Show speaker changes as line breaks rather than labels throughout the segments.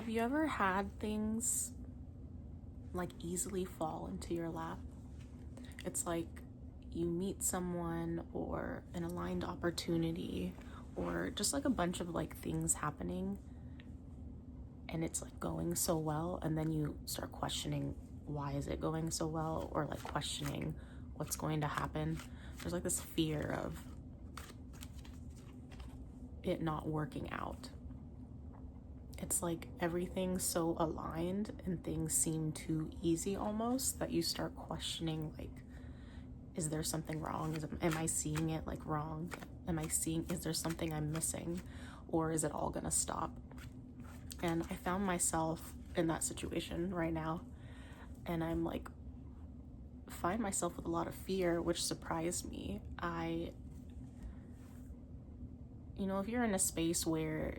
Have you ever had things like easily fall into your lap? It's like you meet someone or an aligned opportunity or just like a bunch of like things happening and it's like going so well, and then you start questioning why is it going so well, or like questioning what's going to happen. There's like this fear of it not working out. It's like everything's so aligned and things seem too easy almost that you start questioning, like, is there something wrong? Am I seeing it like wrong? Is there something I'm missing? Or is it all gonna stop? And I found myself in that situation right now, and I'm like, find myself with a lot of fear, which surprised me. If you're in a space where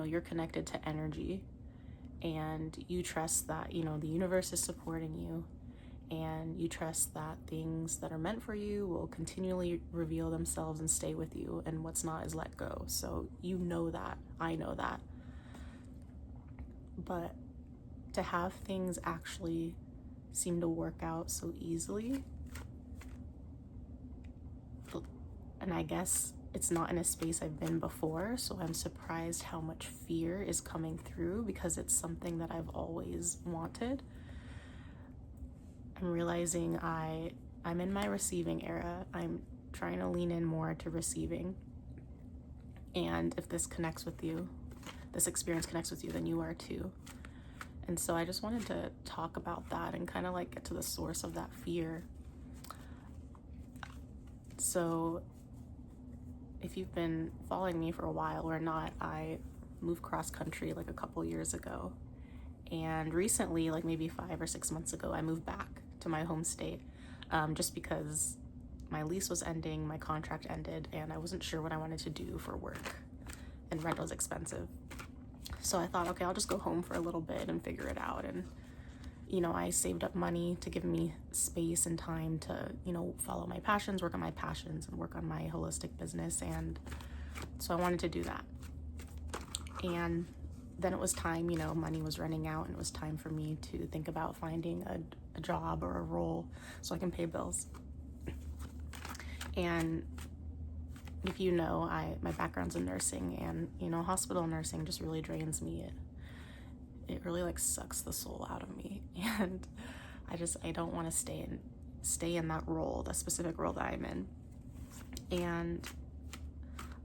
you're connected to energy and you trust that the universe is supporting you, and you trust that things that are meant for you will continually reveal themselves and stay with you, and what's not is let go. So that, I know that. But to have things actually seem to work out so easily, and I guess it's not in a space I've been before, so I'm surprised how much fear is coming through because it's something that I've always wanted. I'm realizing I'm in my receiving era. I'm trying to lean in more to receiving. And if this experience connects with you, then you are too. And so I just wanted to talk about that and kind of like get to the source of that fear. So if you've been following me for a while or not, I moved cross country like a couple years ago. And recently, like maybe 5 or 6 months ago, I moved back to my home state, just because my lease was ending, my contract ended, and I wasn't sure what I wanted to do for work, and rent was expensive. So I thought, okay, I'll just go home for a little bit and figure it out. And I saved up money to give me space and time to follow my passions, work on my passions, and work on my holistic business. And so I wanted to do that. And then it was time, money was running out, and it was time for me to think about finding a job or a role so I can pay bills. And if my background's in nursing, and hospital nursing just really drains me. It really like sucks the soul out of me, and I don't want to stay in that role, that specific role that I'm in. And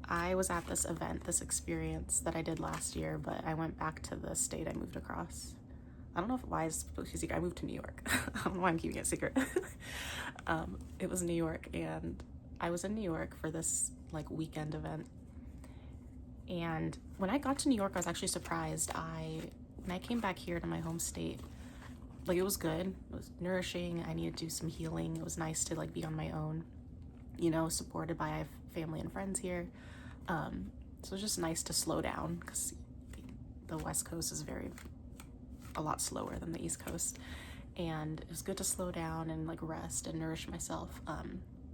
I was at this event, this experience that I did last year, but I went back to the state I moved across. I don't know why it's supposed to be secret. I moved to New York. I don't know why I'm keeping it secret. It was New York, and I was in New York for this like weekend event. And when I got to New York, I was actually surprised. When I came back here to my home state, like it was good. It was nourishing. I needed to do some healing. It was nice to like be on my own, supported by family and friends here. So it was just nice to slow down because the West Coast is a lot slower than the East Coast. And it was good to slow down and like rest and nourish myself.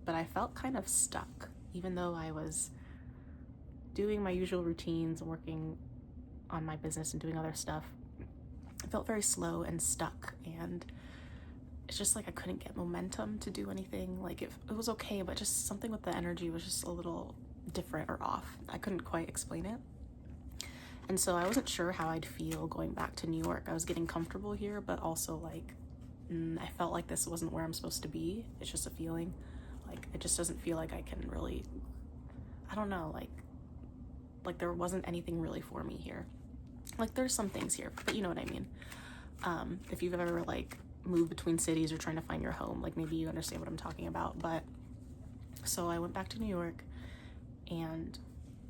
But I felt kind of stuck, even though I was doing my usual routines and working on my business and doing other stuff. I felt very slow and stuck, and it's just like I couldn't get momentum to do anything. Like it was okay, but just something with the energy was just a little different or off. I couldn't quite explain it. And so I wasn't sure how I'd feel going back to New York. I was getting comfortable here, but also like I felt like this wasn't where I'm supposed to be. It's just a feeling. Like it just doesn't feel like I can really, I don't know, like there wasn't anything really for me here. Like there's some things here, but you know what I mean. If you've ever like moved between cities or trying to find your home, like maybe you understand what I'm talking about. But so I went back to New York, and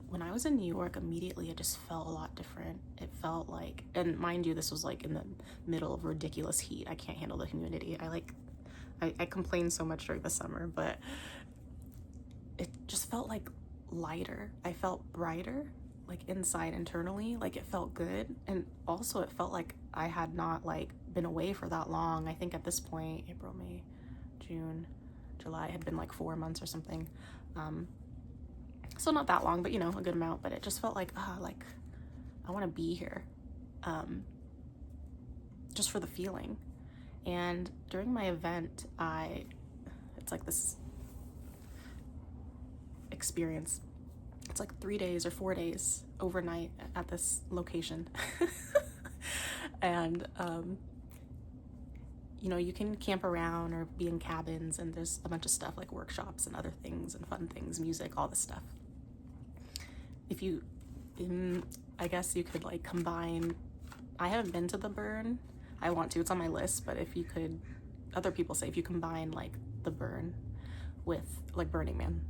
when I was in New York, immediately it just felt a lot different. It felt like, and mind you, this was like in the middle of ridiculous heat. I can't handle the humidity. I complain so much during the summer, but it just felt like lighter. I felt brighter, like inside, internally. Like it felt good. And also it felt like I had not like been away for that long. I think at this point, April, May, June, July had been like 4 months or something. So not that long, but a good amount. But it just felt like to be here, just for the feeling. And during my event, it's like this experience. It's like 3 days or 4 days overnight at this location. And, you know, you can camp around or be in cabins, and there's a bunch of stuff like workshops and other things and fun things, music, all this stuff. If you, I guess you could like combine, I haven't been to the burn. I want to, it's on my list, but if you could, other people say if you combine like the burn with like Burning Man,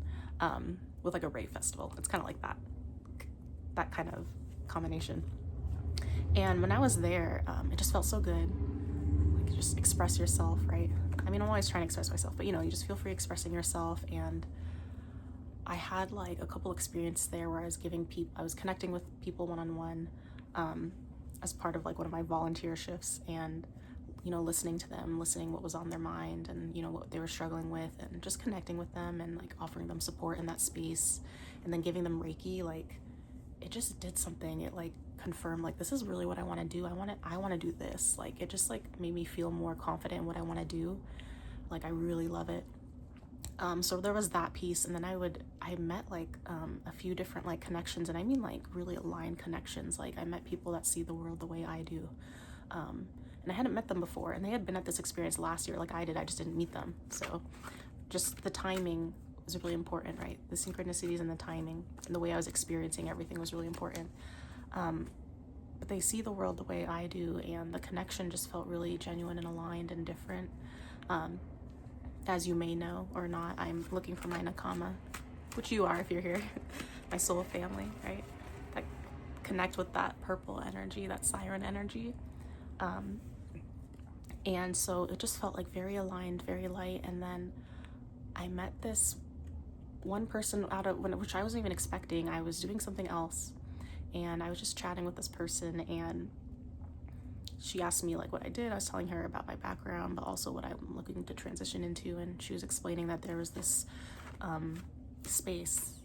with like a rave festival, it's kind of like that kind of combination. And when I was there, it just felt so good. Like, just express yourself, right? I mean, I'm always trying to express myself, but you know, you just feel free expressing yourself. And I had like a couple experiences there where I was connecting with people one-on-one, as part of like one of my volunteer shifts, and, you know, listening to them, listening what was on their mind, and, you know, what they were struggling with, and just connecting with them and like offering them support in that space, and then giving them Reiki. Like, it just did something. It like confirmed, like, this is really what I want to do. I want to do this. Like, it just like made me feel more confident in what I want to do. Like, I really love it. So there was that piece, and then I met like a few different like connections, and I mean like really aligned connections. Like, I met people that see the world the way I do, and I hadn't met them before, and they had been at this experience last year like I did. I just didn't meet them. So just the timing was really important, right? The synchronicities and the timing and the way I was experiencing everything was really important. But they see the world the way I do, and the connection just felt really genuine and aligned and different. As you may know or not, I'm looking for my Nakama, which you are if you're here, my soul family, right? That connect with that purple energy, that Siren energy. And so it just felt like very aligned, very light. And then I met this one person which I wasn't even expecting. I was doing something else, and I was just chatting with this person, and she asked me like what I did. I was telling her about my background, but also what I'm looking to transition into. And she was explaining that there was this space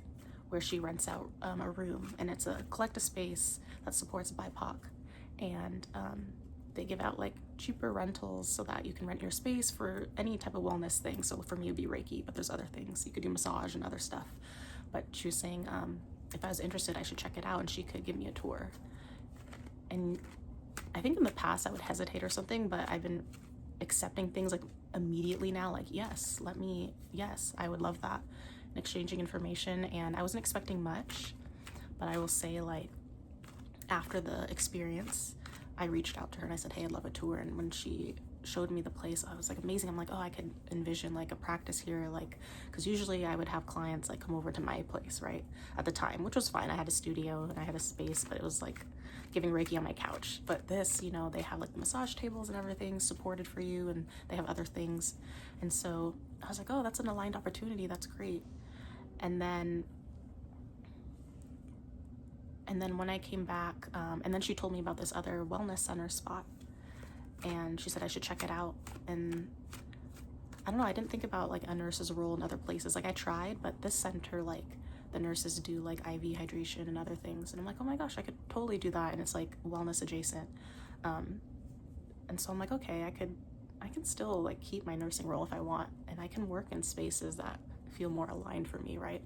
where she rents out a room, and it's a collective space that supports BIPOC. And they give out like cheaper rentals so that you can rent your space for any type of wellness thing. So for me, it'd be Reiki, but there's other things. You could do massage and other stuff. But she was saying if I was interested, I should check it out, and she could give me a tour. And I think in the past I would hesitate or something, but I've been accepting things like immediately now, like, yes, I would love that, and exchanging information. And I wasn't expecting much, but I will say, like, after the experience, I reached out to her and I said, hey, I'd love a tour. And when she showed me the place, I was like, amazing. I'm like, oh, I could envision like a practice here, like, because usually I would have clients like come over to my place, right, at the time, which was fine. I had a studio and I had a space, but it was like giving Reiki on my couch. But this, you know, they have like the massage tables and everything supported for you, and they have other things. And so I was like, oh, that's an aligned opportunity. That's great. And then when I came back, and then she told me about this other wellness center spot, and she said I should check it out. And I don't know, I didn't think about like a nurse's role in other places. Like, I tried, but this center, like, the nurses do like IV hydration and other things, and I'm like, oh my gosh, I could totally do that, and it's like wellness adjacent. And so I'm like, okay, I can still like keep my nursing role if I want, and I can work in spaces that feel more aligned for me, right?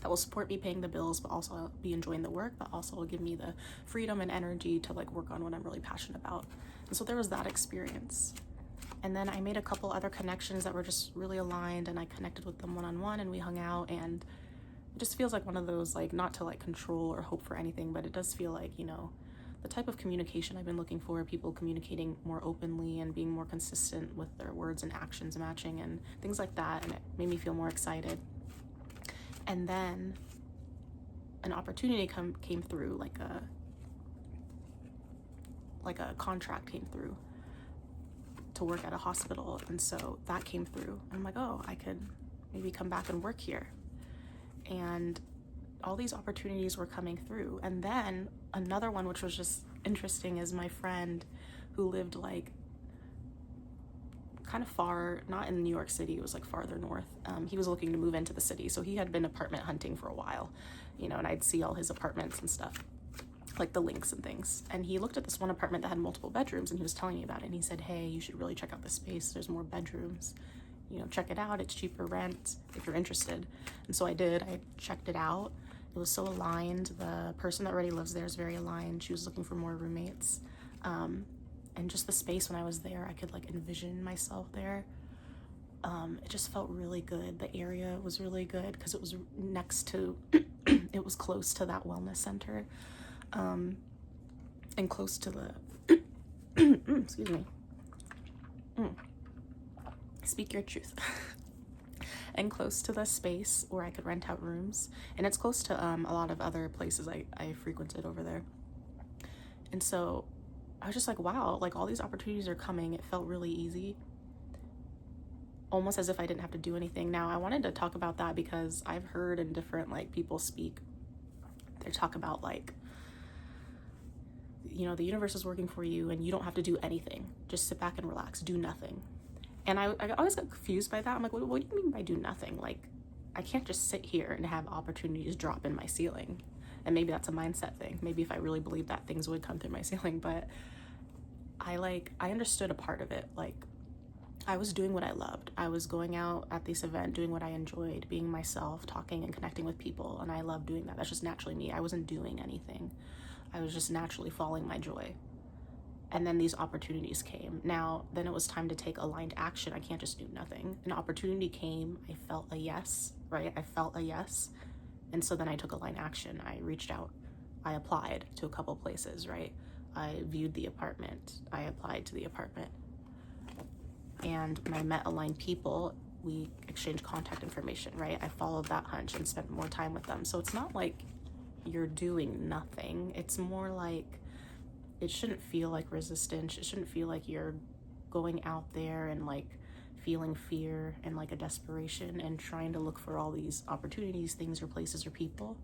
That will support me paying the bills, but also be enjoying the work, but also will give me the freedom and energy to like work on what I'm really passionate about. And so there was that experience. And then I made a couple other connections that were just really aligned, and I connected with them one-on-one, and we hung out. And it just feels like one of those, like, not to like control or hope for anything, but it does feel like, you know, the type of communication I've been looking for, people communicating more openly and being more consistent with their words and actions matching and things like that. And it made me feel more excited. And then an opportunity came through, like a contract came through to work at a hospital. And so that came through. I'm like, oh, I could maybe come back and work here. And all these opportunities were coming through. And then another one, which was just interesting, is my friend who lived like kind of far, not in New York City, it was like farther north. He was looking to move into the city, so he had been apartment hunting for a while, you know, and I'd see all his apartments and stuff. like the links and things. And he looked at this one apartment that had multiple bedrooms, and he was telling me about it. And he said, hey, you should really check out this space. There's more bedrooms. You know, check it out. It's cheaper rent if you're interested. And so I did. I checked it out. It was so aligned. The person that already lives there is very aligned. She was looking for more roommates. And just the space when I was there, I could like envision myself there. It just felt really good. The area was really good because it was next to, it was close to that wellness center, and close to the, excuse me, speak your truth, and close to the space where I could rent out rooms. And it's close to a lot of other places I frequented over there. And so I was just like, wow, like all these opportunities are coming. It felt really easy, almost as if I didn't have to do anything. Now I wanted to talk about that because I've heard in different like people speak, they talk about like, you know, the universe is working for you and you don't have to do anything. Just sit back and relax, do nothing. And I always got confused by that. I'm like, what do you mean by do nothing? Like, I can't just sit here and have opportunities drop in my ceiling. And maybe that's a mindset thing. Maybe if I really believed that, things would come through my ceiling. But I understood a part of it. Like, I was doing what I loved. I was going out at this event, doing what I enjoyed, being myself, talking and connecting with people. And I love doing that. That's just naturally me. I wasn't doing anything. I was just naturally following my joy. And then these opportunities came. Now, then it was time to take aligned action. I can't just do nothing. An opportunity came. I felt a yes, right? I felt a yes. And so then I took aligned action. I reached out. I applied to a couple places, right? I viewed the apartment. I applied to the apartment. And when I met aligned people, we exchanged contact information, right? I followed that hunch and spent more time with them. So it's not like you're doing nothing. It's more like, it shouldn't feel like resistance. It shouldn't feel like you're going out there and like feeling fear and like a desperation and trying to look for all these opportunities, things or places or people.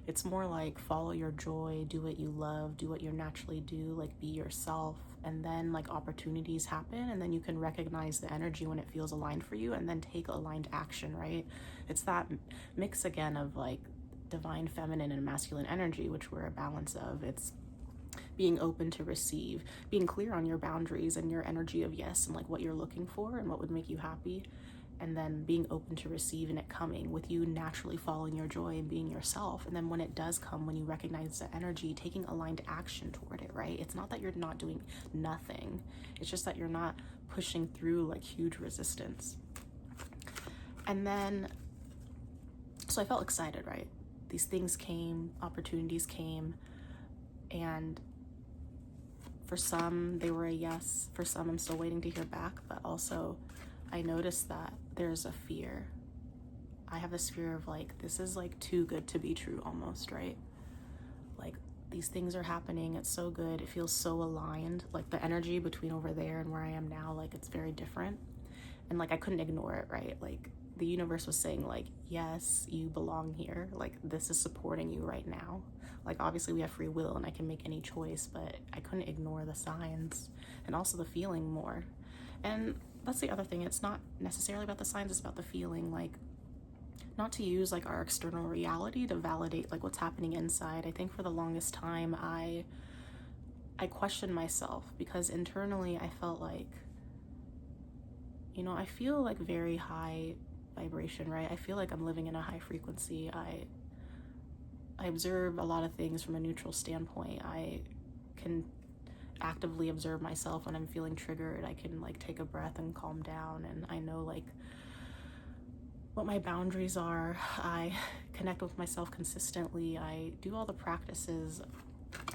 It's more like follow your joy, do what you love, do what you naturally do, like be yourself. And then like opportunities happen, and then you can recognize the energy when it feels aligned for you and then take aligned action, right? It's that mix again of like divine feminine and masculine energy, which we're a balance of. It's being open to receive, being clear on your boundaries and your energy of yes and like what you're looking for and what would make you happy, and then being open to receive and it coming with you naturally following your joy and being yourself. And then when it does come, when you recognize the energy, taking aligned action toward it, right? It's not that you're not doing nothing. It's just that you're not pushing through like huge resistance. And then, so I felt excited, right? These things came, opportunities came, and for some, they were a yes. For some, I'm still waiting to hear back. But also, I noticed that there's a fear. I have this fear of like, this is like too good to be true almost, right? Like these things are happening. It's so good. It feels so aligned. Like the energy between over there and where I am now, like it's very different. And like I couldn't ignore it, right? Like the universe was saying like, yes, you belong here. Like this is supporting you right now. Like obviously we have free will and I can make any choice, but I couldn't ignore the signs and also the feeling more. And that's the other thing. It's not necessarily about the signs, it's about the feeling. Like not to use like our external reality to validate like what's happening inside. I think for the longest time I questioned myself because internally I felt like, you know, I feel like very high vibration, right? I feel like I'm living in a high frequency. I observe a lot of things from a neutral standpoint. I can actively observe myself when I'm feeling triggered. I can like take a breath and calm down, and I know like what my boundaries are. I connect with myself consistently. I do all the practices,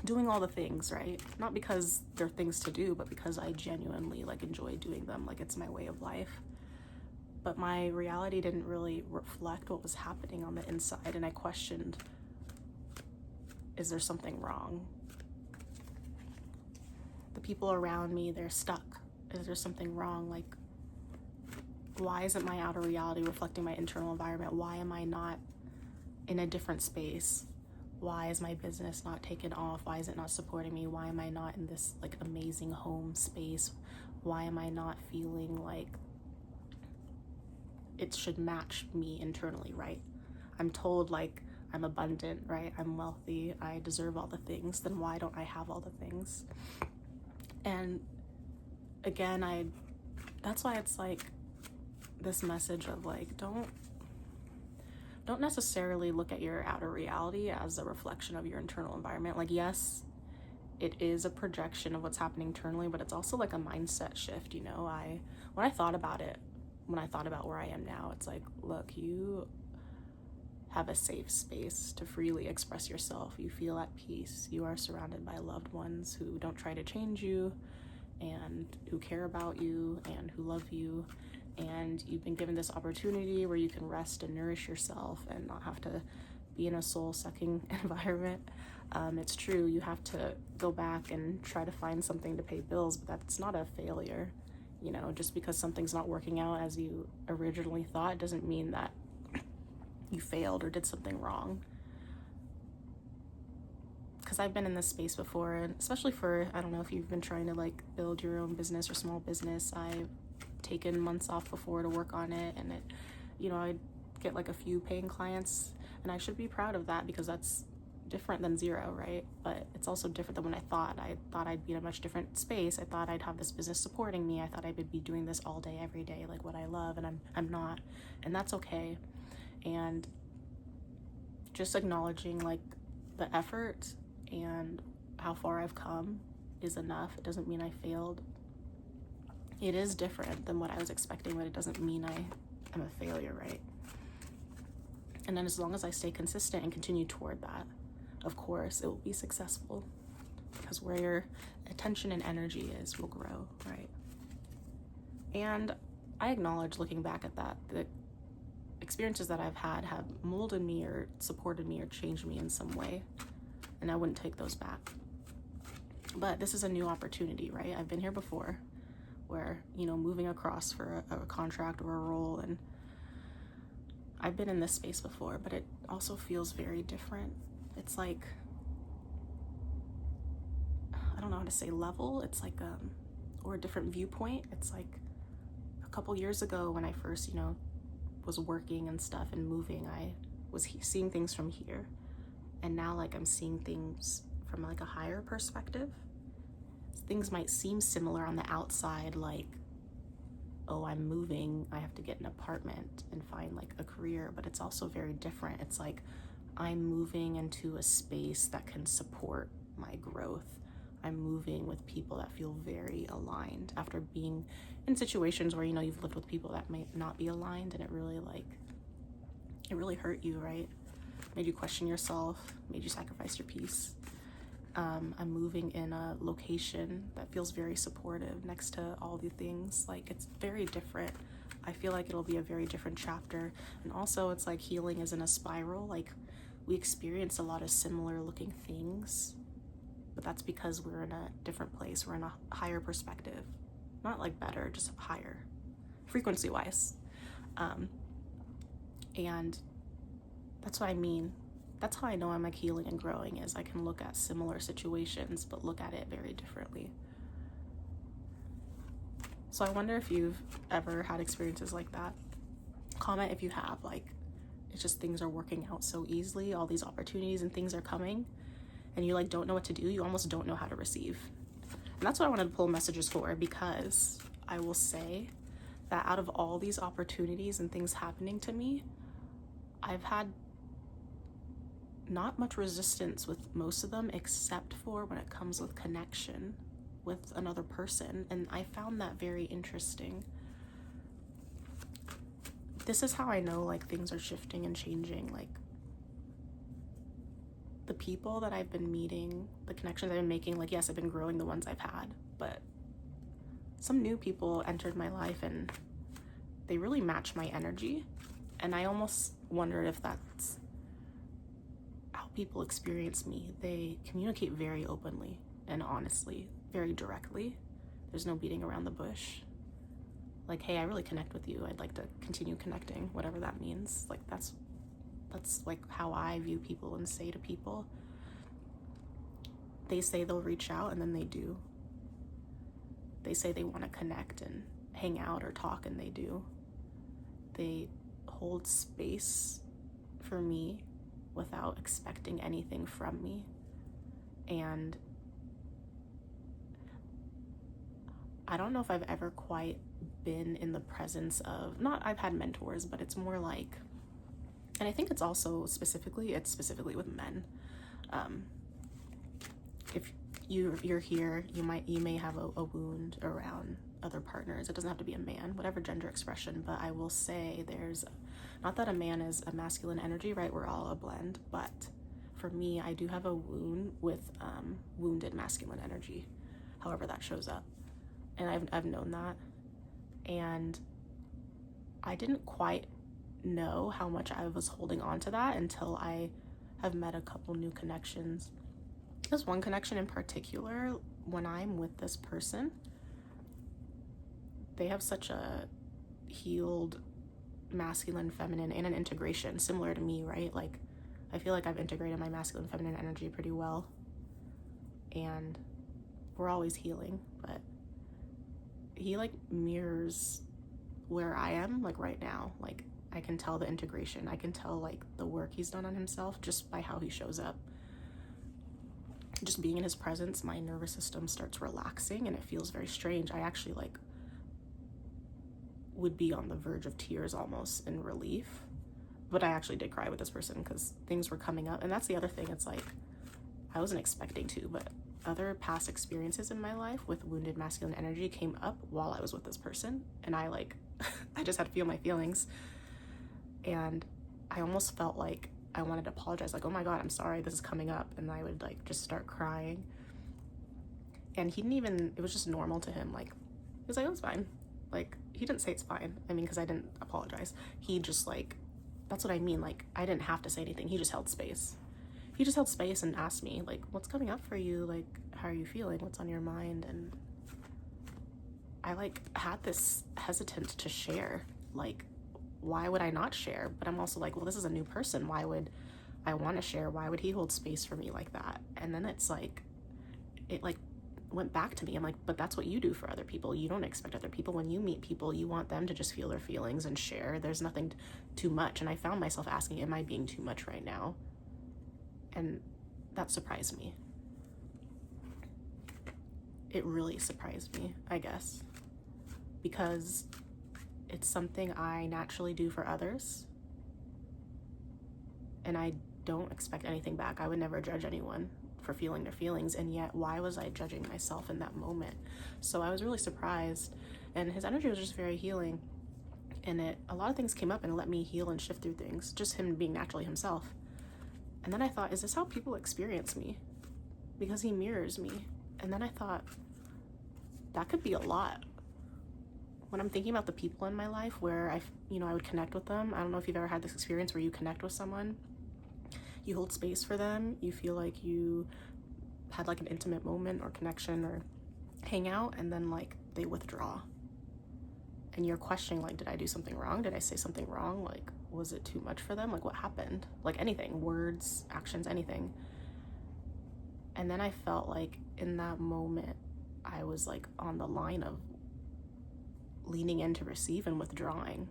doing all the things, right? Not because they're things to do, but because I genuinely like enjoy doing them. Like it's my way of life. But my reality didn't really reflect what was happening on the inside, and I questioned, is there something wrong? The people around me, they're stuck. Is there something wrong? Like, why isn't my outer reality reflecting my internal environment? Why am I not in a different space? Why is my business not taken off? Why is it not supporting me? Why am I not in this like amazing home space? Why am I not feeling like it should match me internally, right? I'm told like I'm abundant, right? I'm wealthy, I deserve all the things, then why don't I have all the things? And again, that's why it's like this message of like, don't necessarily look at your outer reality as a reflection of your internal environment. Like, yes, it is a projection of what's happening internally, but it's also like a mindset shift, you know? When I thought about where I am now, it's like, look, you have a safe space to freely express yourself. You feel at peace. You are surrounded by loved ones who don't try to change you and who care about you and who love you. And you've been given this opportunity where you can rest and nourish yourself and not have to be in a soul-sucking environment. It's true, you have to go back and try to find something to pay bills, but that's not a failure. You know, just because something's not working out as you originally thought, it doesn't mean that you failed or did something wrong. Because I've been in this space before, and especially for, I don't know if you've been trying to like build your own business or small business, I've taken months off before to work on it, and it, you know, I'd get like a few paying clients, and I should be proud of that because that's different than zero, right? But it's also different than when I thought I'd be in a much different space. I thought I'd have this business supporting me. I thought I would be doing this all day, every day, like what I love, and I'm not, and that's okay. And just acknowledging like the effort and how far I've come is enough. It doesn't mean I failed. It is different than what I was expecting, but it doesn't mean I am a failure, right? And then as long as I stay consistent and continue toward that, of course, it will be successful, because where your attention and energy is will grow, right? And I acknowledge, looking back at that, the experiences that I've had have molded me or supported me or changed me in some way, and I wouldn't take those back. But this is a new opportunity, right? I've been here before, where, you know, moving across for a contract or a role, and I've been in this space before, but it also feels very different. It's like, I don't know how to say level. It's like, or a different viewpoint. It's like a couple years ago when I first, you know, was working and stuff and moving, I was seeing things from here. And now, like, I'm seeing things from like a higher perspective. Things might seem similar on the outside, like, oh, I'm moving, I have to get an apartment and find like a career, but it's also very different. It's like, I'm moving into a space that can support my growth. I'm moving with people that feel very aligned after being in situations where, you know, you've lived with people that might not be aligned, and it really hurt you, right? Made you question yourself, made you sacrifice your peace. I'm moving in a location that feels very supportive next to all the things. Like, it's very different. I feel like it'll be a very different chapter. And also, it's like healing is in a spiral. Like, we experience a lot of similar looking things, but that's because we're in a different place. We're in a higher perspective. Not like better, just higher, frequency wise. And that's what I mean. That's how I know I'm like healing and growing, is I can look at similar situations, but look at it very differently. So I wonder if you've ever had experiences like that. Comment if you have. Like, it's just things are working out so easily. All these opportunities and things are coming, and you like don't know what to do. You almost don't know how to receive. And that's what I wanted to pull messages for, because I will say that out of all these opportunities and things happening to me, I've had not much resistance with most of them, except for when it comes with connection with another person. And I found that very interesting. This is how I know like things are shifting and changing. Like, the people that I've been meeting, the connections I've been making, like, yes, I've been growing the ones I've had, but some new people entered my life and they really match my energy. And I almost wondered if that's how people experience me. They communicate very openly and honestly, very directly. There's no beating around the bush. Like, hey, I really connect with you. I'd like to continue connecting, whatever that means. Like, that's like how I view people and say to people. They say they'll reach out, and then they do. They say they want to connect and hang out or talk, and they do. They hold space for me without expecting anything from me. And I don't know if I've ever quite been in the presence of, not I've had mentors, but it's more like, and I think it's also specifically with men. If you're here, you may have a wound around other partners. It doesn't have to be a man, whatever gender expression, but I will say there's, not that a man is a masculine energy, right? We're all a blend, but for me, I do have a wound with wounded masculine energy, however that shows up. And I've known that. And I didn't quite know how much I was holding on to that until I have met a couple new connections. There's one connection in particular, when I'm with this person, they have such a healed masculine, feminine, and an integration similar to me, right? Like, I feel like I've integrated my masculine, feminine energy pretty well. And we're always healing, but he like mirrors where I am, like right now. Like, I can tell the integration. I can tell like the work he's done on himself just by how he shows up. Just being in his presence, my nervous system starts relaxing and it feels very strange. I actually like would be on the verge of tears almost in relief. But I actually did cry with this person because things were coming up. And that's the other thing. It's like, I wasn't expecting to, but other past experiences in my life with wounded masculine energy came up while I was with this person. And I like, I just had to feel my feelings. And I almost felt like I wanted to apologize. Like, oh my God, I'm sorry, this is coming up. And I would like just start crying. And he didn't even, it was just normal to him. Like, he was like, oh, it's fine. Like, he didn't say it's fine. I mean, because I didn't apologize. He just like, that's what I mean. Like, I didn't have to say anything. He just held space. He just held space and asked me, like, what's coming up for you? Like, how are you feeling? What's on your mind? And I like had this hesitant to share. Like, why would I not share? But I'm also like, well, this is a new person. Why would I want to share? Why would he hold space for me like that? And then it's like, it like went back to me. I'm like, but that's what you do for other people. You don't expect other people. When you meet people, you want them to just feel their feelings and share. There's nothing too much. And I found myself asking, am I being too much right now? And that surprised me. It really surprised me, I guess, because it's something I naturally do for others. And I don't expect anything back. I would never judge anyone for feeling their feelings. And yet, why was I judging myself in that moment? So I was really surprised. And his energy was just very healing. And a lot of things came up and it let me heal and shift through things. Just him being naturally himself. And then I thought, is this how people experience me? Because he mirrors me. And then I thought, that could be a lot. When I'm thinking about the people in my life where I would connect with them. I don't know if you've ever had this experience where you connect with someone, you hold space for them, you feel like you had like an intimate moment or connection or hangout, and then like they withdraw. And you're questioning, like, did I do something wrong? Did I say something wrong? Like, was it too much for them? Like, what happened? Like anything, words, actions, anything. And then I felt like in that moment, I was like on the line of leaning in to receive and withdrawing.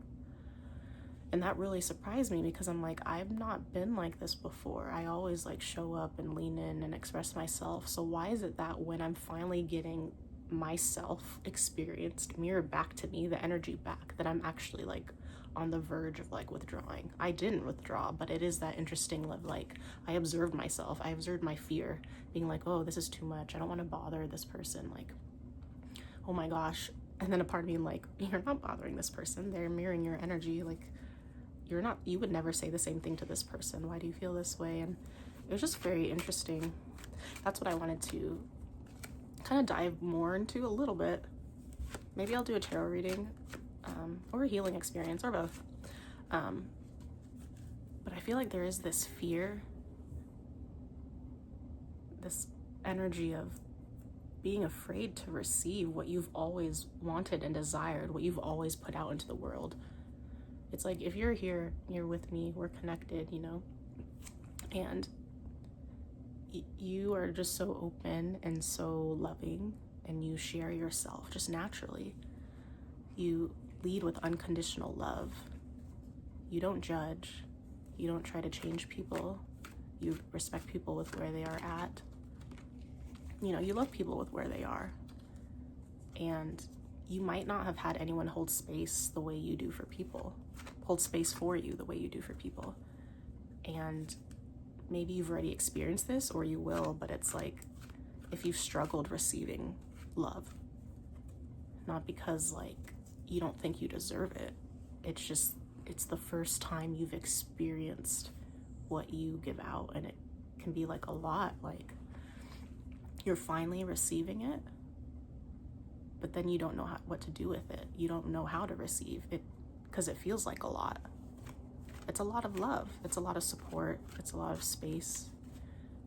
And that really surprised me because I'm like, I've not been like this before. I always like show up and lean in and express myself. So why is it that when I'm finally getting myself experienced, mirrored back to me, the energy back, that I'm actually like on the verge of like withdrawing? I didn't withdraw, but it is that interesting of like, I observed myself. I observed my fear being like, oh, this is too much. I don't want to bother this person. Like, oh my gosh. And then a part of me like, you're not bothering this person. They're mirroring your energy. Like, you would never say the same thing to this person. Why do you feel this way? And it was just very interesting. That's what I wanted to kind of dive more into a little bit. Maybe I'll do a tarot reading or a healing experience or both. But I feel like there is this fear, this energy of being afraid to receive what you've always wanted and desired, what you've always put out into the world. It's like, if you're here, you're with me, we're connected, and you are just so open and so loving, and you share yourself just naturally. You lead with unconditional love. You don't judge. You don't try to change people. You respect people with where they are at. You know, you love people with where they are. And you might not have had anyone hold space the way you do for people, hold space for you the way you do for people. And maybe you've already experienced this, or you will, but it's like, if you've struggled receiving love, not because like you don't think you deserve it, it's just, it's the first time you've experienced what you give out, and it can be like a lot. Like, you're finally receiving it, but then you don't know what to do with it. You don't know how to receive it because it feels like a lot. It's a lot of love. It's a lot of support. It's a lot of space.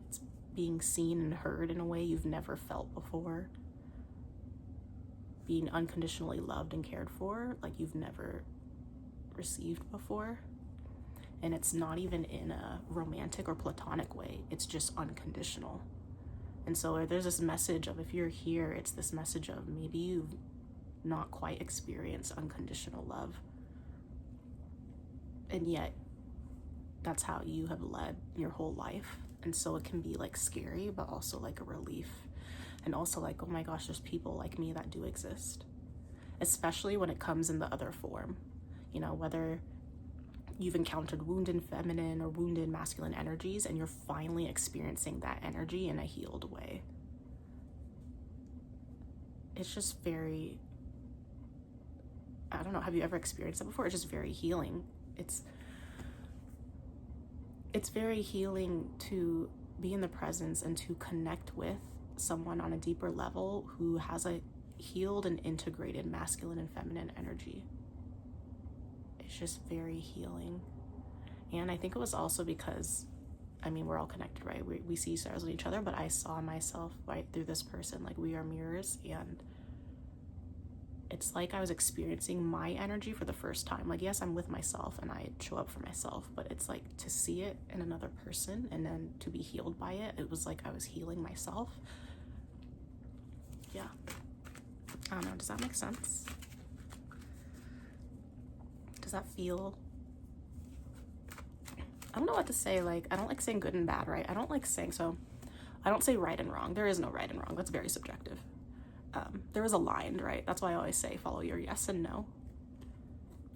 It's being seen and heard in a way you've never felt before. Being unconditionally loved and cared for like you've never received before. And it's not even in a romantic or platonic way. It's just unconditional. And so there's this message of, if you're here, it's this message of maybe you've not quite experienced unconditional love. And yet that's how you have led your whole life. And so it can be like scary, but also like a relief. And also like, oh my gosh, there's people like me that do exist. Especially when it comes in the other form. You know, whether you've encountered wounded feminine or wounded masculine energies, and you're finally experiencing that energy in a healed way. It's just very, I don't know, have you ever experienced it before? It's just very healing. It's very healing to be in the presence and to connect with someone on a deeper level who has a healed and integrated masculine and feminine energy. It's just very healing. And I think it was also because, I mean, we're all connected, right? We see stars in each other, but I saw myself right through this person. Like, we are mirrors, and it's like I was experiencing my energy for the first time. Like, yes, I'm with myself and I show up for myself, but it's like to see it in another person and then to be healed by it. It was like I was healing myself. Yeah. I don't know. Does that make sense? Does that feel? I don't know what to say. Like, I don't like saying good and bad, right? I don't like saying, so I don't say right and wrong. There is no right and wrong. That's very subjective. There is aligned, right? That's why I always say follow your yes and no.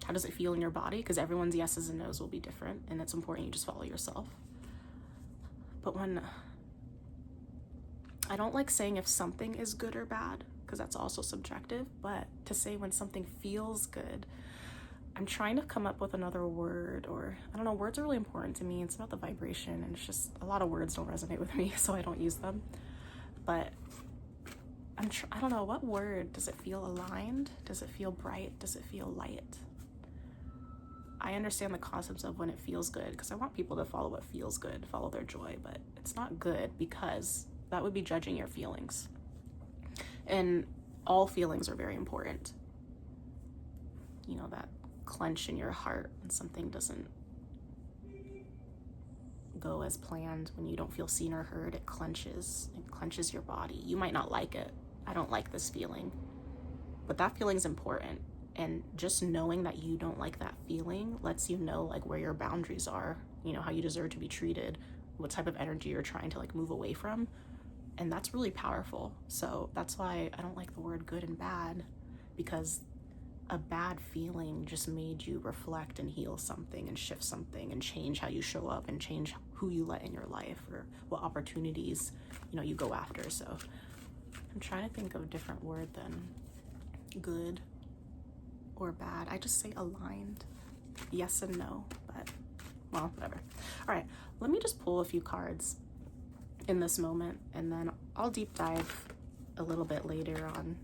How does it feel in your body? Because everyone's yeses and nos will be different, and it's important you just follow yourself. But when I don't like saying if something is good or bad, because that's also subjective, but to say when something feels good, I'm trying to come up with another word, or I don't know, words are really important to me. It's about the vibration, and it's just a lot of words don't resonate with me, so I don't use them. But I don't know, what word? Does it feel aligned? Does it feel bright? Does it feel light? I understand the concepts of when it feels good, because I want people to follow what feels good, follow their joy, but it's not good because that would be judging your feelings. And all feelings are very important. You know, that clench in your heart when something doesn't go as planned, when you don't feel seen or heard, it clenches your body. You might not like it. I don't like this feeling, but that feeling is important. And just knowing that you don't like that feeling lets you know like where your boundaries are, you know, how you deserve to be treated, what type of energy you're trying to like move away from. And that's really powerful. So that's why I don't like the word good and bad, because a bad feeling just made you reflect and heal something and shift something and change how you show up and change who you let in your life or what opportunities, you know, you go after. So I'm trying to think of a different word than good or bad. I just say aligned, yes and no, but well, whatever. All right, let me just pull a few cards in this moment, and then I'll deep dive a little bit later on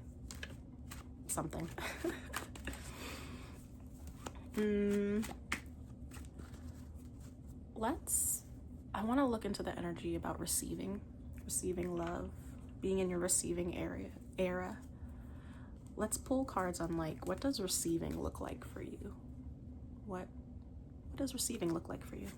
something. I want to look into the energy about receiving love, being in your receiving era. Let's pull cards on like, what does receiving look like for you? What does receiving look like for you?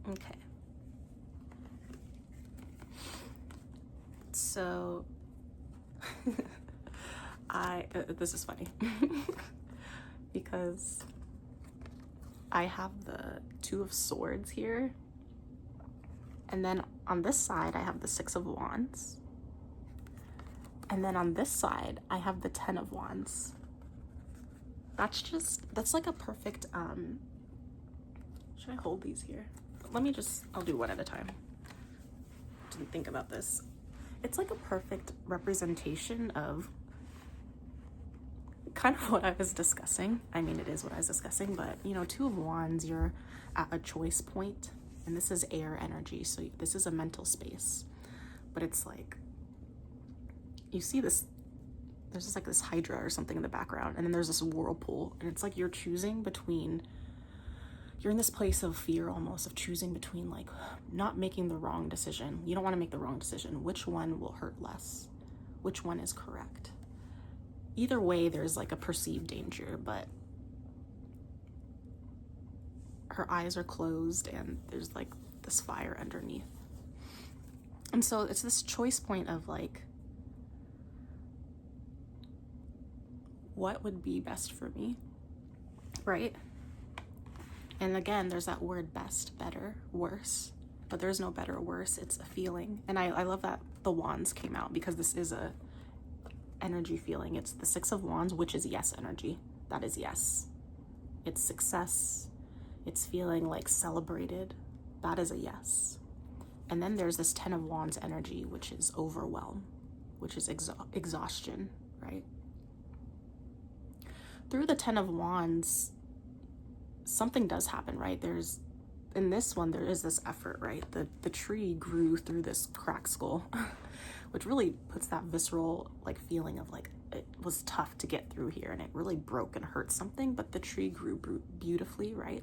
Okay. So, this is funny because I have the Two of Swords here. And then on this side, I have the Six of Wands. And then on this side, I have the Ten of Wands. That's like a perfect, should I hold these here? I'll do one at a time. Didn't think about this. It's like a perfect representation of kind of what I was discussing. I mean, it is what I was discussing, but you know, Two of Wands, you're at a choice point, and this is air energy, so this is a mental space. But it's like, you see this, there's just like this hydra or something in the background, and then there's this whirlpool, and it's like you're choosing between, you're in this place of fear almost, of choosing between like not making the wrong decision. You don't want to make the wrong decision. Which one will hurt less? Which one is correct? Either way, there's like a perceived danger, but her eyes are closed and there's like this fire underneath. And so it's this choice point of like, what would be best for me, right? And again, there's that word best, better, worse, but there's no better or worse. It's a feeling. And I love that the wands came out because this is a energy feeling. It's the Six of Wands, which is yes energy. That is yes. It's success. It's feeling like celebrated. That is a yes. And then there's this Ten of Wands energy, which is overwhelm, which is exhaustion, right? Through the Ten of Wands, something does happen, right? In this one, there is this effort, right? The tree grew through this cracked skull, which really puts that visceral like feeling of like, it was tough to get through here and it really broke and hurt something, but the tree grew beautifully, right?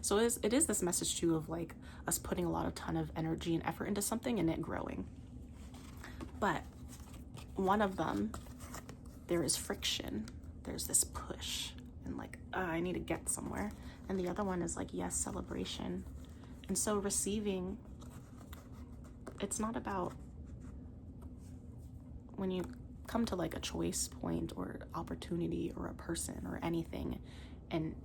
So it is this message too of like us putting a ton of energy and effort into something and it growing. But one of them, there is friction. There's this push and like, I need to get somewhere. And the other one is like, yes, celebration. And so receiving, it's not about, when you come to like a choice point or opportunity or a person or anything and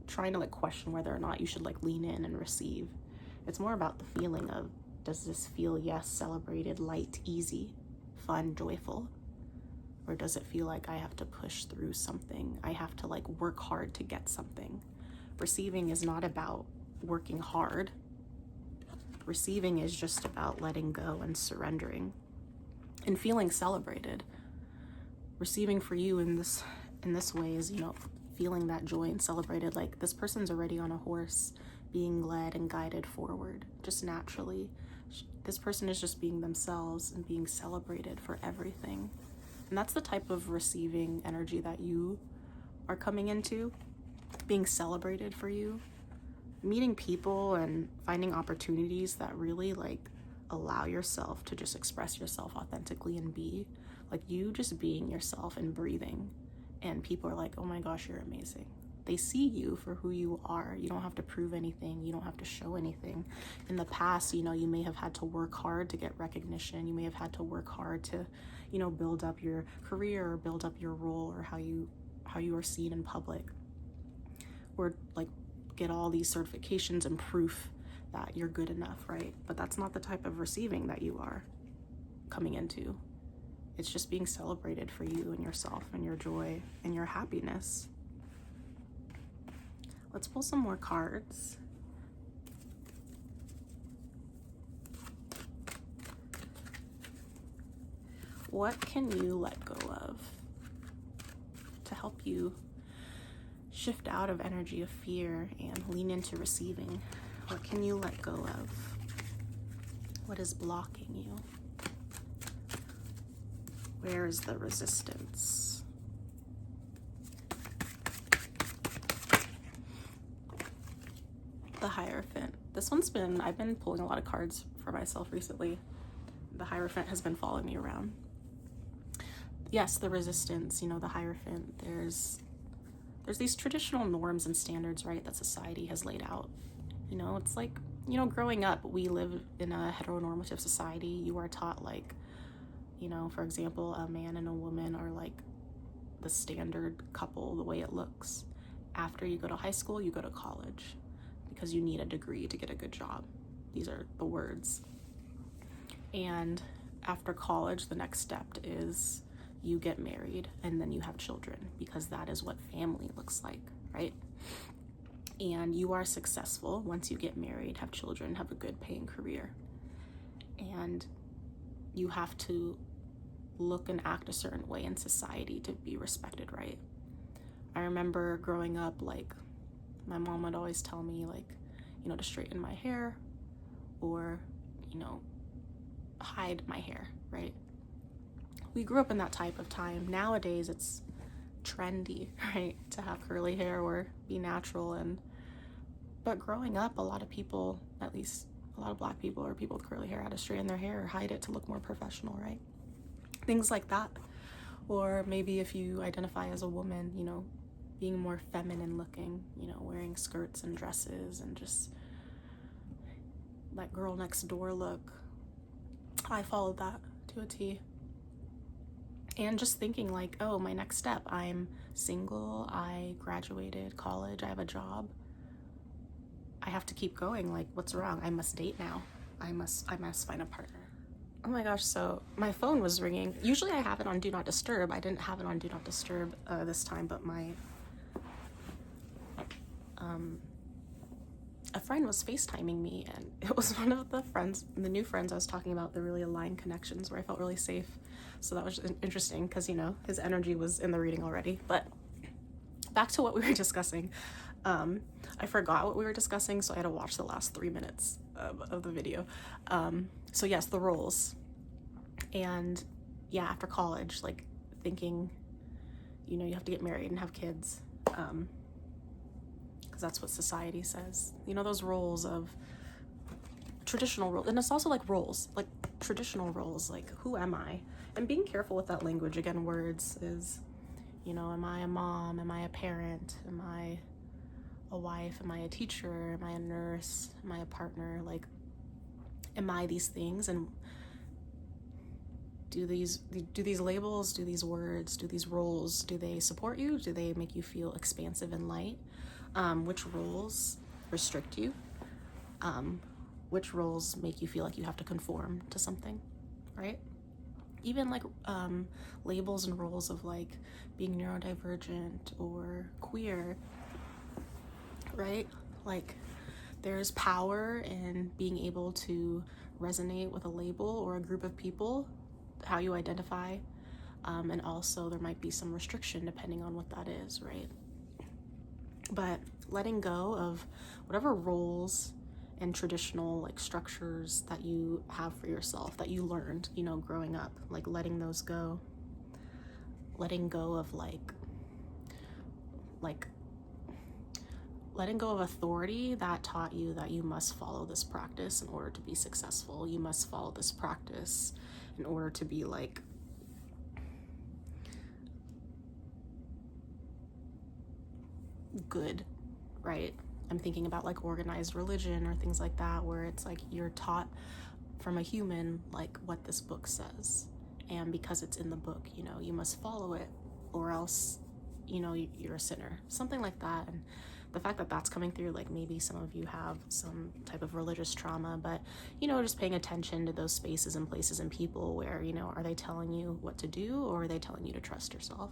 trying to like question whether or not you should like lean in and receive, it's more about the feeling of, does this feel, yes, celebrated, light, easy, fun, joyful? Or does it feel like I have to push through something? I have to like work hard to get something. Receiving is not about working hard. Receiving is just about letting go and surrendering and feeling celebrated. Receiving for you in this way is, you know, feeling that joy and celebrated, like this person's already on a horse being led and guided forward just naturally. This person is just being themselves and being celebrated for everything. And that's the type of receiving energy that you are coming into, being celebrated for you, meeting people and finding opportunities that really like allow yourself to just express yourself authentically and be like you, just being yourself and breathing. And people are like, oh my gosh, you're amazing. They see you for who you are. You don't have to prove anything. You don't have to show anything. In the past, you know, you may have had to work hard to get recognition. You may have had to work hard to, you know, build up your career or build up your role or how you are seen in public, or like get all these certifications and proof that you're good enough, right? But that's not the type of receiving that you are coming into. It's just being celebrated for you and yourself and your joy and your happiness. Let's pull some more cards. What can you let go of to help you shift out of energy of fear and lean into receiving? What can you let go of? What is blocking you? Where is the resistance? The Hierophant. This one's I've been pulling a lot of cards for myself recently. The Hierophant has been following me around. Yes, the resistance, you know, the Hierophant, there's these traditional norms and standards, right, that society has laid out. You know, it's like you know, growing up, we live in a heteronormative society. You are taught, like, you know, for example, a man and a woman are like the standard couple, the way it looks. After you go to high school, you go to college because you need a degree to get a good job. These are the words. And after college, the next step is you get married and then you have children, because that is what family looks like, right? And you are successful once you get married, have children, have a good paying career. And you have to look and act a certain way in society to be respected, right? I remember growing up, like, my mom would always tell me, like, you know, to straighten my hair or, you know, hide my hair, right? We grew up in that type of time. Nowadays, it's trendy, right, to have curly hair or be natural. But growing up, a lot of people, at least a lot of Black people or people with curly hair, had to straighten their hair or hide it to look more professional, right? Things like that. Or maybe if you identify as a woman, you know, being more feminine looking, you know, wearing skirts and dresses and just that girl next door look. I followed that to a T. And just thinking like, oh, my next step, I'm single, I graduated college, I have a job. I have to keep going. Like, what's wrong? I must date now. I must find a partner. Oh my gosh, so my phone was ringing. Usually I have it on Do Not Disturb. I didn't have it on Do Not Disturb this time, but a friend was FaceTiming me, and it was one of the new friends I was talking about, the really aligned connections where I felt really safe. So that was interesting because, you know, his energy was in the reading already. But back to what we were discussing. I forgot what we were discussing, so I had to watch the last 3 minutes of the video. So yes, the roles. And yeah, after college, like thinking, you know, you have to get married and have kids. Because that's what society says. You know, those roles of traditional roles. And it's also like roles, like traditional roles, like who am I? And being careful with that language, again, words is, you know, am I a mom? Am I a parent? Am I a wife? Am I a teacher? Am I a nurse? Am I a partner? Like, am I these things? And do these labels, do these words, do these roles, do they support you? Do they make you feel expansive and light? Which roles restrict you? Which roles make you feel like you have to conform to something, right? Even like labels and roles of like being neurodivergent or queer, right? Like there's power in being able to resonate with a label or a group of people, how you identify, and also there might be some restriction depending on what that is, right? But letting go of whatever roles and traditional like structures that you have for yourself that you learned, you know, growing up, like letting those go, letting go of letting go of authority that taught you that you must follow this practice in order to be successful. You must follow this practice in order to be like good, right? I'm thinking about like organized religion or things like that, where it's like you're taught from a human like what this book says, and because it's in the book, you know, you must follow it or else, you know, you're a sinner, something like that. And the fact that that's coming through, like maybe some of you have some type of religious trauma, but, you know, just paying attention to those spaces and places and people where, you know, are they telling you what to do or are they telling you to trust yourself?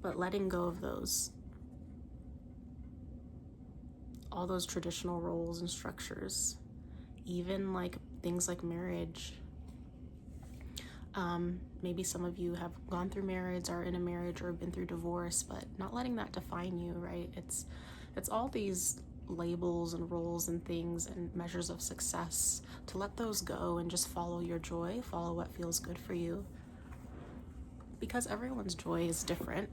But letting go of all those traditional roles and structures, even like things like marriage. Maybe some of you have gone through marriage, are in a marriage, or been through divorce, but not letting that define you, right? It's all these labels and roles and things and measures of success, to let those go and just follow your joy, follow what feels good for you. Because everyone's joy is different.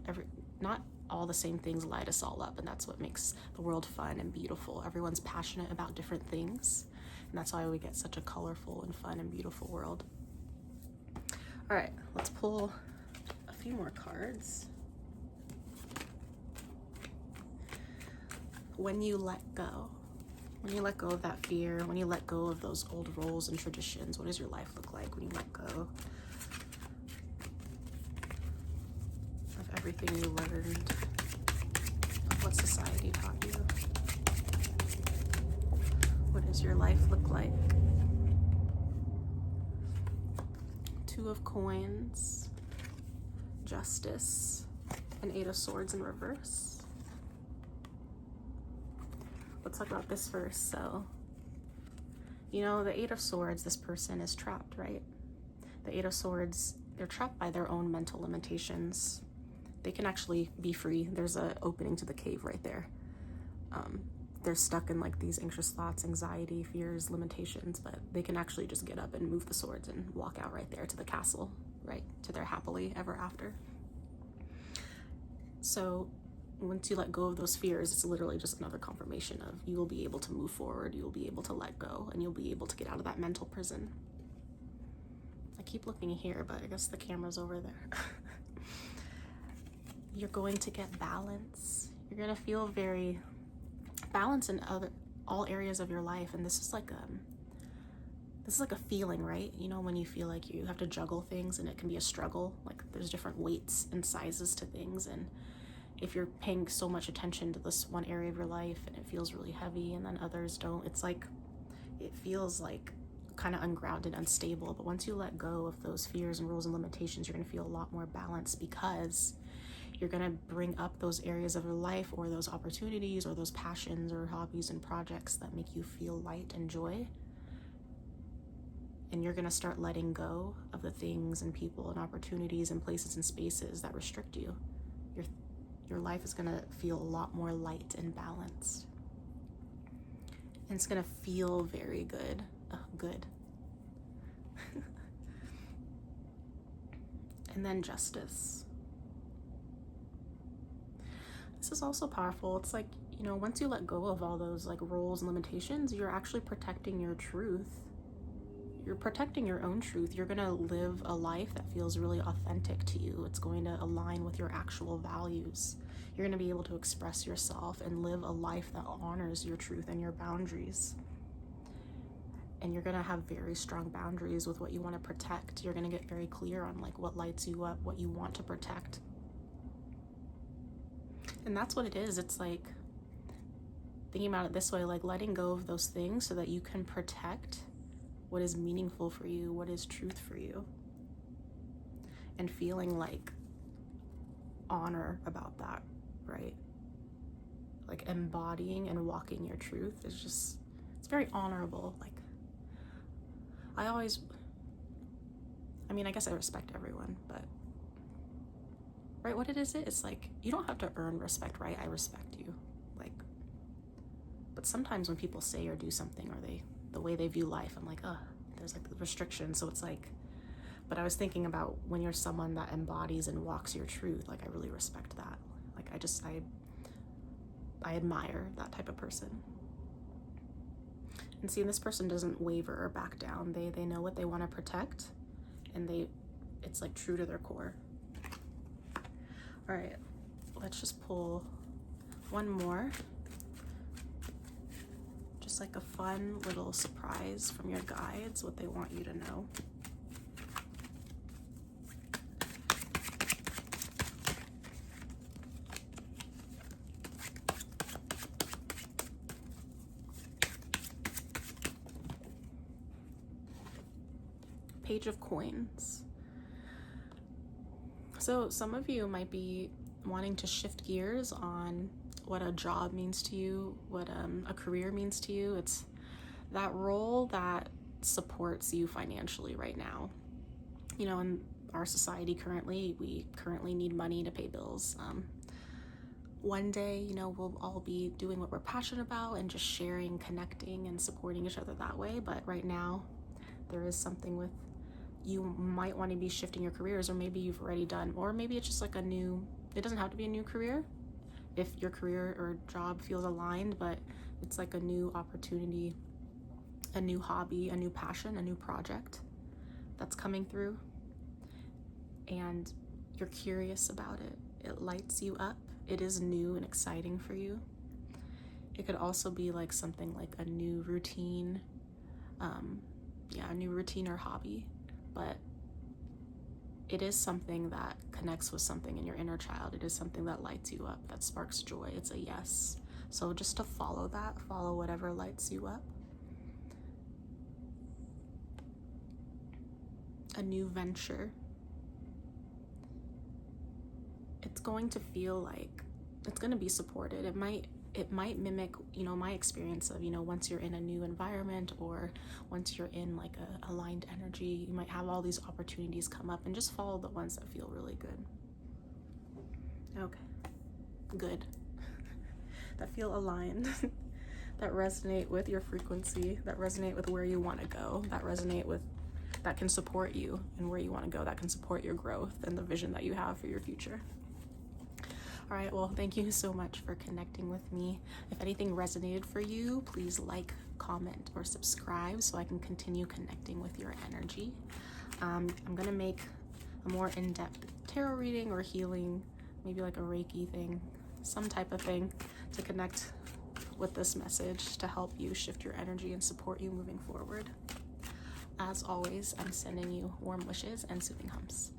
Not all the same things light us all up, and that's what makes the world fun and beautiful. Everyone's passionate about different things, and that's why we get such a colorful and fun and beautiful world. All right, let's pull a few more cards. when you let go, when you let go of that fear, when you let go of those old roles and traditions, what does your life look like when you let go of everything you learned, of what society taught you? What does your life look like? Two of Coins, Justice, and Eight of Swords in reverse. Let's talk about this first. So, you know, the Eight of Swords, this person is trapped, right? The Eight of Swords, they're trapped by their own mental limitations. They can actually be free. There's an opening to the cave right there. They're stuck in like these anxious thoughts, anxiety, fears, limitations, but they can actually just get up and move the swords and walk out right there to the castle, right? To their happily ever after. So once you let go of those fears, it's literally just another confirmation of you will be able to move forward, you will be able to let go, and you'll be able to get out of that mental prison. I keep looking here, but I guess the camera's over there. You're going to get balance. You're going to feel very balanced in all areas of your life, and this is like a feeling, right? You know, when you feel like you have to juggle things and it can be a struggle, like there's different weights and sizes to things, and if you're paying so much attention to this one area of your life and it feels really heavy and then others don't, it's like it feels like kind of ungrounded, unstable. But once you let go of those fears and rules and limitations, you're going to feel a lot more balanced, because you're going to bring up those areas of your life or those opportunities or those passions or hobbies and projects that make you feel light and joy. And you're going to start letting go of the things and people and opportunities and places and spaces that restrict you. Your life is going to feel a lot more light and balanced. And it's going to feel very good. Good. And then Justice. This is also powerful. It's like, you know, once you let go of all those like roles and limitations, you're actually protecting your truth. You're protecting your own truth. You're going to live a life that feels really authentic to you. It's going to align with your actual values. You're going to be able to express yourself and live a life that honors your truth and your boundaries. And you're going to have very strong boundaries with what you want to protect. You're going to get very clear on like what lights you up, what you want to protect. And that's what it is. It's like thinking about it this way, like letting go of those things so that you can protect what is meaningful for you, what is truth for you, and feeling like honor about that, right? Like embodying and walking your truth is just, it's very honorable. Like I guess I respect everyone, but right, what it is, it's like you don't have to earn respect, right? I respect you, like, but sometimes when people say or do something, or the way they view life, I'm like, there's like restrictions. So it's like, but I was thinking about when you're someone that embodies and walks your truth, like I really respect that. Like I admire that type of person. And see, this person doesn't waver or back down. They know what they want to protect, and it's like true to their core. All right, let's just pull one more. Just like a fun little surprise from your guides, what they want you to know. Page of Coins. So some of you might be wanting to shift gears on what a job means to you, what a career means to you. It's that role that supports you financially right now. You know, in our society currently, we currently need money to pay bills. One day, you know, we'll all be doing what we're passionate about and just sharing, connecting, and supporting each other that way. But right now, there is something with, you might want to be shifting your careers, or maybe you've already done, or maybe it's just like it doesn't have to be a new career if your career or job feels aligned, but it's like a new opportunity, a new hobby, a new passion, a new project that's coming through, and you're curious about it. It lights you up. It is new and exciting for you. It could also be like something like a new routine, a new routine or hobby, but it is something that connects with something in your inner child. It is something that lights you up, that sparks joy. It's a yes. So just to follow that, follow whatever lights you up. A new venture. It's going to feel like it's going to be supported. It might mimic, my experience of, once you're in a new environment or once you're in like a aligned energy, you might have all these opportunities come up, and just follow the ones that feel really good. Okay, good. That feel aligned, that resonate with your frequency, that resonate with where you want to go, that can support you and where you want to go, that can support your growth and the vision that you have for your future. All right, well, thank you so much for connecting with me. If anything resonated for you, please like, comment, or subscribe so I can continue connecting with your energy. I'm gonna make a more in-depth tarot reading or healing, maybe like a Reiki thing, some type of thing to connect with this message to help you shift your energy and support you moving forward. As always, I'm sending you warm wishes and soothing hums.